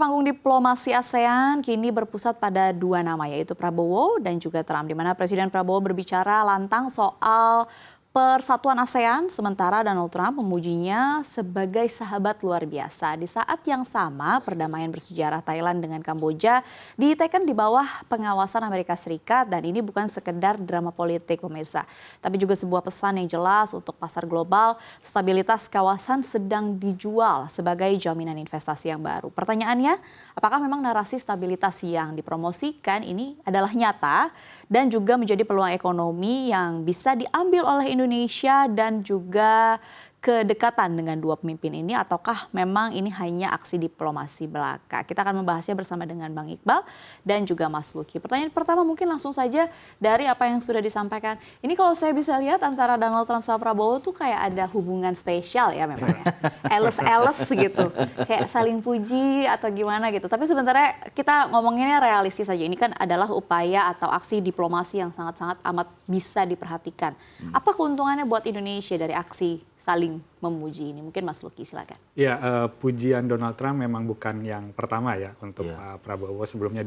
Panggung diplomasi ASEAN kini berpusat pada dua nama, yaitu Prabowo dan juga Trump, di mana Presiden Prabowo berbicara lantang soal persatuan ASEAN, sementara Donald Trump memujinya sebagai sahabat luar biasa. Di saat yang sama, perdamaian bersejarah Thailand dengan Kamboja diteken di bawah pengawasan Amerika Serikat, dan ini bukan sekedar drama politik, pemirsa, tapi juga sebuah pesan yang jelas untuk pasar global. Stabilitas kawasan sedang dijual sebagai jaminan investasi yang baru. Pertanyaannya, apakah memang narasi stabilitas yang dipromosikan ini adalah nyata dan juga menjadi peluang ekonomi yang bisa diambil oleh Indonesia dan juga kedekatan dengan dua pemimpin ini, ataukah memang ini hanya aksi diplomasi belaka? Kita akan membahasnya bersama dengan Bang Iqbal dan juga Mas Lucky. Pertanyaan pertama mungkin langsung saja dari apa yang sudah disampaikan. Ini kalau saya bisa lihat antara Donald Trump sama Prabowo tuh kayak ada hubungan spesial ya memang ya. Eles-eles gitu. Kayak saling puji atau gimana gitu. Tapi sebenarnya kita ngomonginnya realistis saja. Ini kan adalah upaya atau aksi diplomasi yang sangat-sangat amat bisa diperhatikan. Apa keuntungannya buat Indonesia dari aksi saling memuji ini? Mungkin Mas Lucky silakan. Ya, pujian Donald Trump memang bukan yang pertama ya untuk Prabowo. Sebelumnya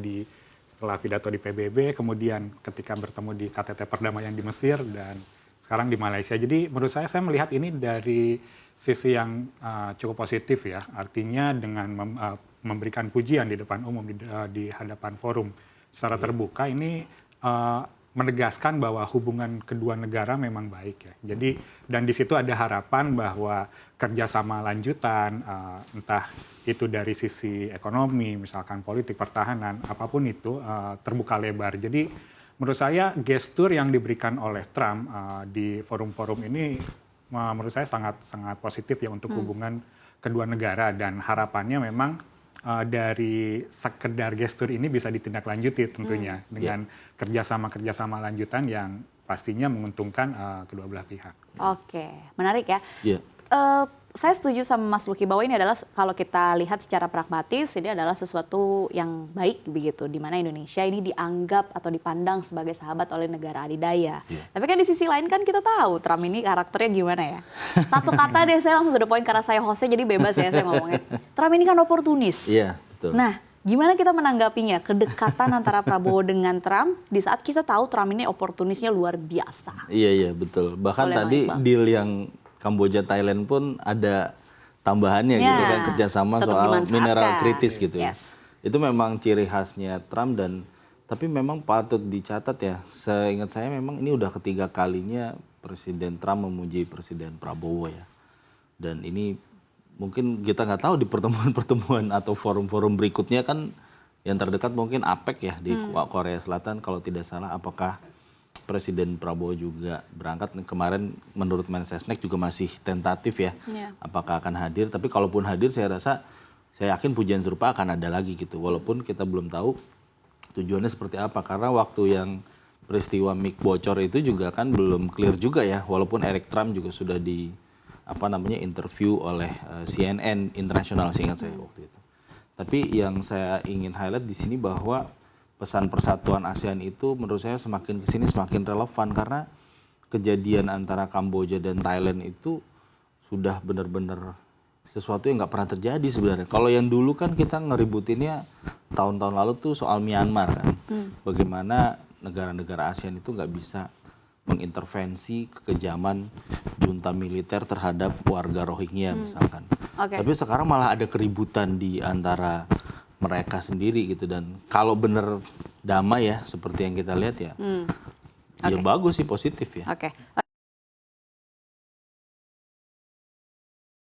setelah pidato di PBB, kemudian ketika bertemu di KTT Perdamaian di Mesir, dan sekarang di Malaysia. Jadi menurut saya melihat ini dari sisi yang cukup positif ya. Artinya dengan memberikan pujian di depan umum, di hadapan forum secara terbuka, ini menegaskan bahwa hubungan kedua negara memang baik ya. Jadi dan di situ ada harapan bahwa kerjasama lanjutan, entah itu dari sisi ekonomi, misalkan politik, pertahanan, apapun itu terbuka lebar. Jadi menurut saya gestur yang diberikan oleh Trump di forum-forum ini menurut saya sangat positif ya untuk hubungan kedua negara, dan harapannya memang dari sekedar gestur ini bisa ditindaklanjuti tentunya dengan kerjasama lanjutan yang pastinya menguntungkan kedua belah pihak. Oke, menarik ya. Saya setuju sama Mas Lucky bahwa ini adalah, kalau kita lihat secara pragmatis, ini adalah sesuatu yang baik begitu, di mana Indonesia ini dianggap atau dipandang sebagai sahabat oleh negara adidaya. Tapi kan di sisi lain kan kita tahu Trump ini karakternya gimana ya. Satu kata deh, saya langsung to the point karena saya hostnya jadi bebas ya saya ngomongnya. Trump ini kan oportunis. Iya, betul. Nah, gimana kita menanggapinya kedekatan antara Prabowo dengan Trump di saat kita tahu Trump ini oportunisnya luar biasa? Iya, betul. Bahkan tadi deal yang Kamboja Thailand pun ada tambahannya gitu kan, kerjasama soal mineral kritis gitu ya. Itu memang ciri khasnya Trump, dan tapi memang patut dicatat ya, seingat saya memang ini udah ketiga kalinya Presiden Trump memuji Presiden Prabowo ya. Dan ini mungkin kita nggak tahu di pertemuan-pertemuan atau forum-forum berikutnya kan, yang terdekat mungkin APEC ya di Korea Selatan kalau tidak salah. Apakah Presiden Prabowo juga berangkat kemarin? Menurut Mensesnek juga masih tentatif ya, apakah akan hadir. Tapi kalaupun hadir, saya yakin pujian serupa akan ada lagi gitu. Walaupun kita belum tahu tujuannya seperti apa, karena waktu yang peristiwa mic bocor itu juga kan belum clear juga ya. Walaupun Eric Trump juga sudah interview oleh CNN Internasional, seingat saya waktu itu. Tapi yang saya ingin highlight di sini bahwa pesan persatuan ASEAN itu menurut saya semakin kesini semakin relevan, karena kejadian antara Kamboja dan Thailand itu sudah benar-benar sesuatu yang nggak pernah terjadi sebenarnya. Kalau yang dulu kan kita ngeributinnya tahun-tahun lalu tuh soal Myanmar kan, bagaimana negara-negara ASEAN itu nggak bisa mengintervensi kekejaman junta militer terhadap warga Rohingya misalkan. Tapi sekarang malah ada keributan di antara mereka sendiri gitu, dan kalau benar damai ya seperti yang kita lihat ya, ya bagus sih, positif ya.